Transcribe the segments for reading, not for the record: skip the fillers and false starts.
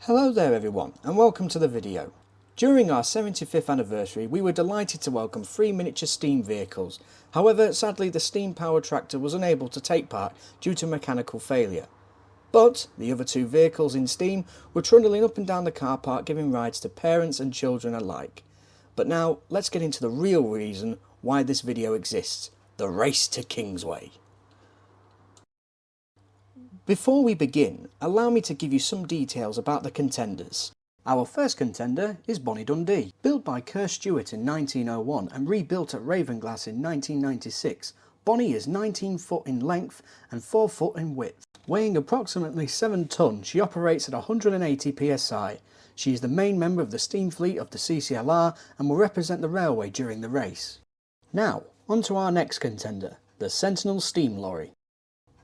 Hello there everyone and welcome to the video. During our 75th anniversary we were delighted to welcome 3 miniature steam vehicles. However, sadly the steam powered tractor was unable to take part due to mechanical failure. But the other 2 vehicles in steam were trundling up and down the car park giving rides to parents and children alike. But now let's get into the real reason why this video exists: the race to Kingsway. Before we begin, allow me to give you some details about the contenders. Our first contender is Bonnie Dundee. Built by Kerr Stewart in 1901 and rebuilt at Ravenglass in 1996, Bonnie is 19 foot in length and 4 foot in width. Weighing approximately 7 tonnes, she operates at 180 psi. She is the main member of the steam fleet of the CCLR and will represent the railway during the race. Now, on to our next contender, the Sentinel Steam Lorry.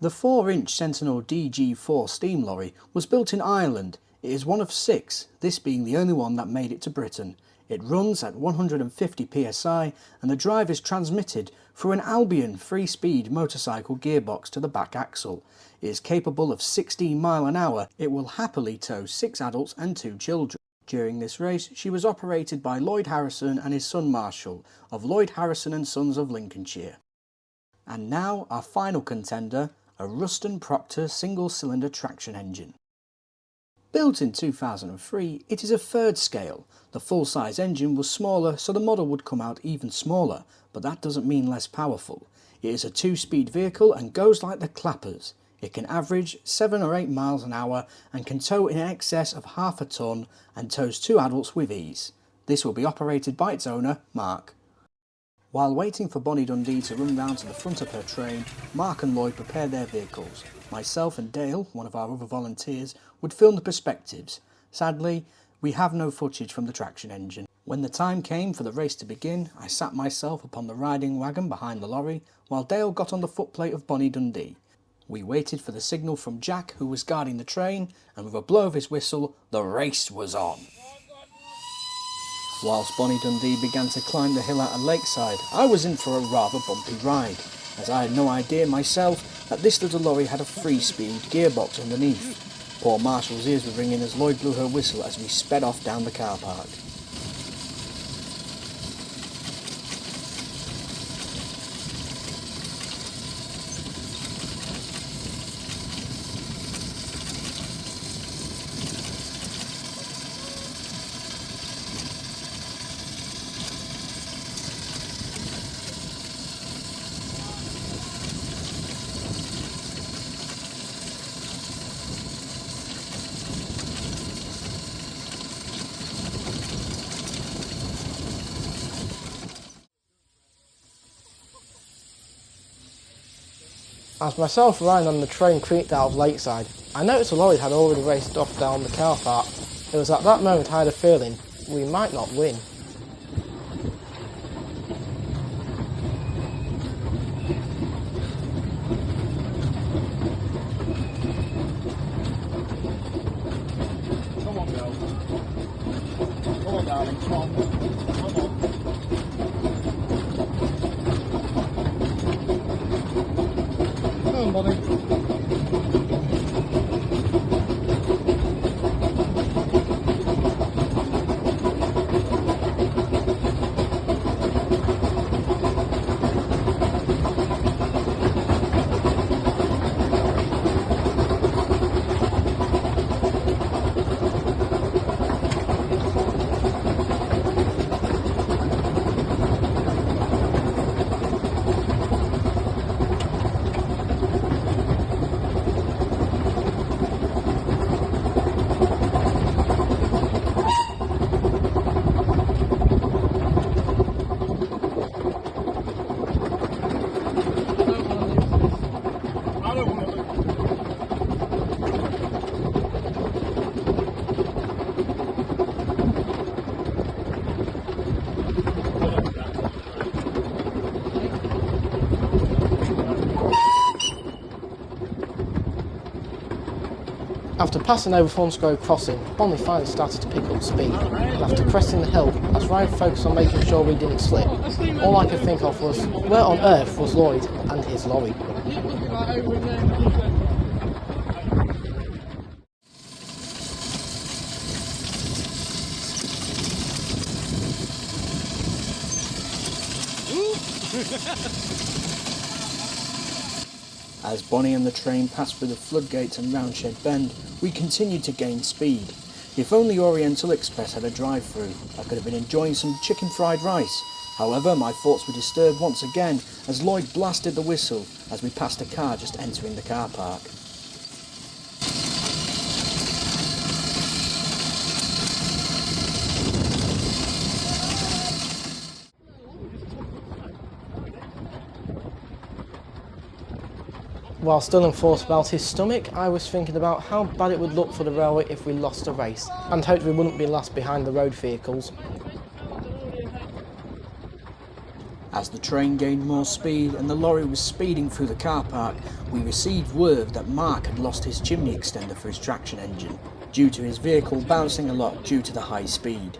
The 4-inch Sentinel DG4 steam lorry was built in Ireland. It is one of 6, this being the only one that made it to Britain. It runs at 150 psi and the drive is transmitted through an Albion 3-speed motorcycle gearbox to the back axle. It is capable of 16 miles an hour. It will happily tow 6 adults and 2 children. During this race she was operated by Lloyd Harrison and his son Marshall of Lloyd Harrison and Sons of Lincolnshire. And now our final contender, a Ruston Proctor single-cylinder traction engine. Built in 2003, it is a 3rd scale. The full-size engine was smaller, so the model would come out even smaller, but that doesn't mean less powerful. It is a 2-speed vehicle and goes like the clappers. It can average 7 or 8 miles an hour and can tow in excess of half a tonne and tows 2 adults with ease. This will be operated by its owner, Mark. While waiting for Bonnie Dundee to run round to the front of her train, Mark and Lloyd prepared their vehicles. Myself and Dale, one of our other volunteers, would film the perspectives. Sadly, we have no footage from the traction engine. When the time came for the race to begin, I sat myself upon the riding wagon behind the lorry, while Dale got on the footplate of Bonnie Dundee. We waited for the signal from Jack, who was guarding the train, and with a blow of his whistle, the race was on. Whilst Bonnie Dundee began to climb the hill out of Lakeside, I was in for a rather bumpy ride, as I had no idea myself that this little lorry had a 3-speed gearbox underneath. Poor Marshall's ears were ringing as Lloyd blew her whistle as we sped off down the car park. As myself riding on the train creaked out of Lakeside, I noticed a lorry had already raced off down the car park. It was at that moment I had a feeling we might not win. Come on, girl. Come on, darling. Come on. Come on. Come on, buddy. After passing over Fonsgrove Crossing, Bonnie finally started to pick up speed, and after cresting the hill, as Ryan focused on making sure we didn't slip, all I could think of was, where on earth was Lloyd and his lorry? As Bonnie and the train passed through the floodgates and Roundshed Bend, we continued to gain speed. If only Oriental Express had a drive-through, I could have been enjoying some chicken fried rice. However, my thoughts were disturbed once again as Lloyd blasted the whistle as we passed a car just entering the car park. While still in thought about his stomach, I was thinking about how bad it would look for the railway if we lost a race, and hoped we wouldn't be last behind the road vehicles. As the train gained more speed and the lorry was speeding through the car park, we received word that Mark had lost his chimney extender for his traction engine, due to his vehicle bouncing a lot due to the high speed.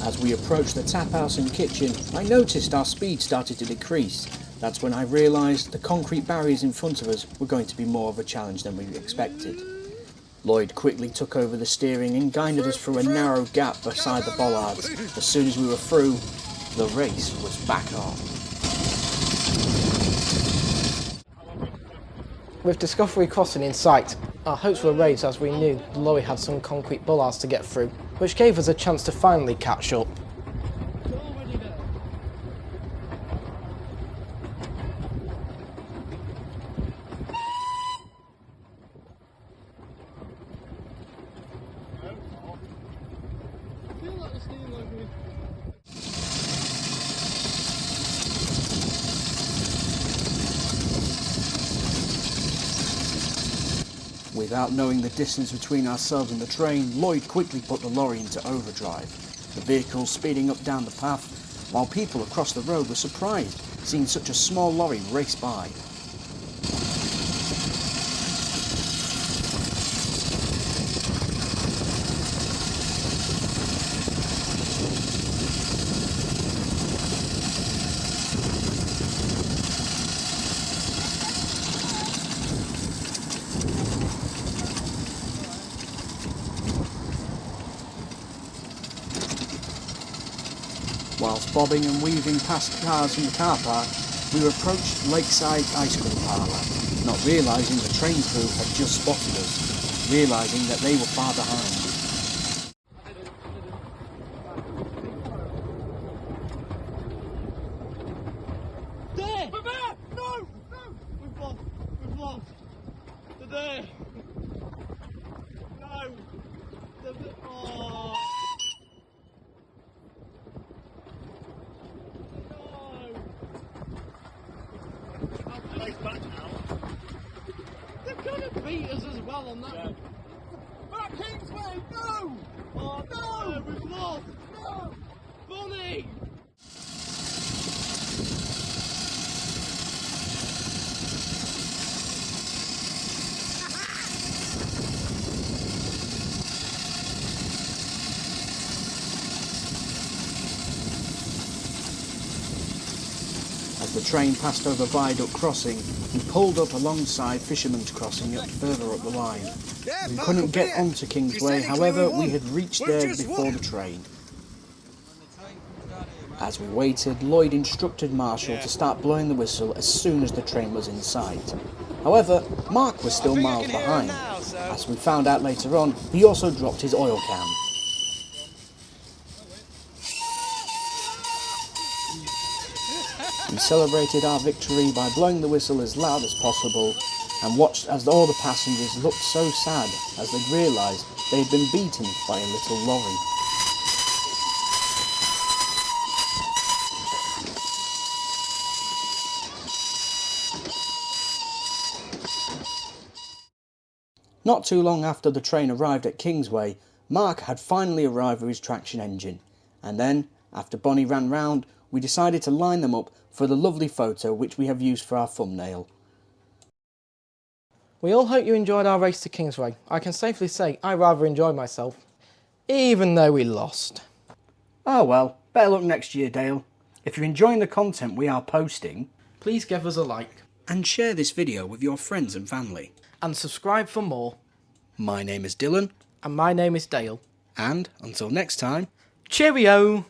As we approached the tap house and kitchen, I noticed our speed started to decrease. That's when I realised the concrete barriers in front of us were going to be more of a challenge than we expected. Lloyd quickly took over the steering and guided us through a narrow gap beside the bollards. As soon as we were through, the race was back on. With Discovery Crossing in sight, our hopes were raised as we knew the lorry had some concrete bollards to get through, which gave us a chance to finally catch up. Without knowing the distance between ourselves and the train, Lloyd quickly put the lorry into overdrive. The vehicle speeding up down the path, while people across the road were surprised seeing such a small lorry race by. Whilst bobbing and weaving past cars in the car park, we approached Lakeside Ice Cream Parlour, not realising the train crew had just spotted us, realising that they were far behind. There! We're there! No! No! We've lost! We've lost! They're there! No! They're there! Oh! Back now. They're gonna beat us as well on that. Yeah. Back Kingsway! No! Oh no! We've lost! No! Bonnie! As the train passed over Viaduct Crossing, we pulled up alongside Fisherman's Crossing further up the line. We couldn't get onto Kingsway, however, we had reached there before the train. As we waited, Lloyd instructed Marshall to start blowing the whistle as soon as the train was in sight. However, Mark was still miles behind. As we found out later on, he also dropped his oil can. We celebrated our victory by blowing the whistle as loud as possible and watched as all the passengers looked so sad as they realised they had been beaten by a little lorry. Not too long after the train arrived at Kingsway, Mark had finally arrived with his traction engine, and then, after Bonnie ran round, we decided to line them up for the lovely photo which we have used for our thumbnail. We all hope you enjoyed our race to Kingsway. I can safely say I rather enjoyed myself, even though we lost. Oh well, better luck next year, Dale. If you're enjoying the content we are posting, Please give us a like and share this video with your friends and family. and subscribe for more. My name is Dylan, And my name is Dale. and until next time, Cheerio!